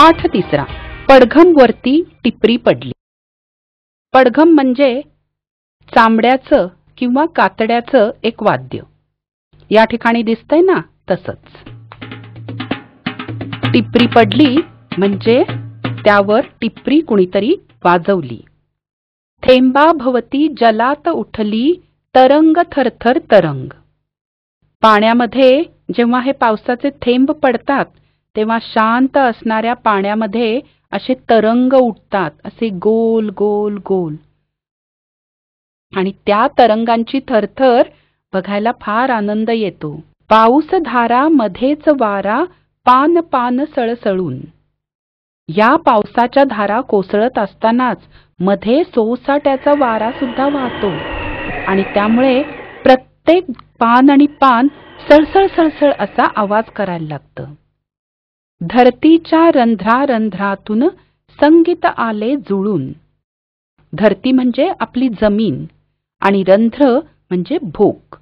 पाठ तिसरा. पडघम वरती टिपरी पडली. पडघम म्हणजे चांबड्याचं किंवा कातड्याचं एक वाद्य. या ठिकाणी दिसतंय ना तसंच. टिपरी पडली म्हणजे त्यावर टिपरी कुणीतरी वाजवली. थेंबा भवती जलात उठली तरंग थरथर तरंग. पाण्यामध्ये जेव्हा हे पावसाचे थेंब पडतात तेव्हा शांत असणाऱ्या पाण्यामध्ये असे तरंग उठतात, असे गोल गोल गोल. आणि त्या तरंगांची थरथर बघायला फार आनंद येतो. पाऊस धारा मध्येच वारा पान पान सळसळून. या पावसाच्या धारा कोसळत असतानाच मध्ये सोसाट्याचा वारा सुद्धा वाहतो आणि त्यामुळे प्रत्येक पान आणि पान सळसळ सळसळ असा आवाज करायला लागतं. धरतीच्या रंध्रारंध्रातून संगीत आले जुळून. धरती म्हणजे आपली जमीन आणि रंध्र म्हणजे भोक.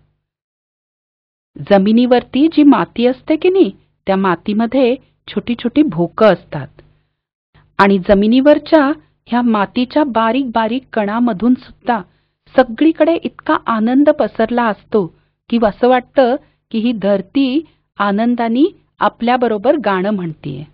जमिनीवरती जी माती असते की नाही, त्या मातीमध्ये छोटी छोटी भोकं असतात आणि जमिनीवरच्या ह्या मातीच्या बारीक बारीक कणामधून सुद्धा सगळीकडे इतका आनंद पसरला असतो की असं वाटतं की ही धरती आनंदाने आपल्याबरोबर गाणं म्हणतीये.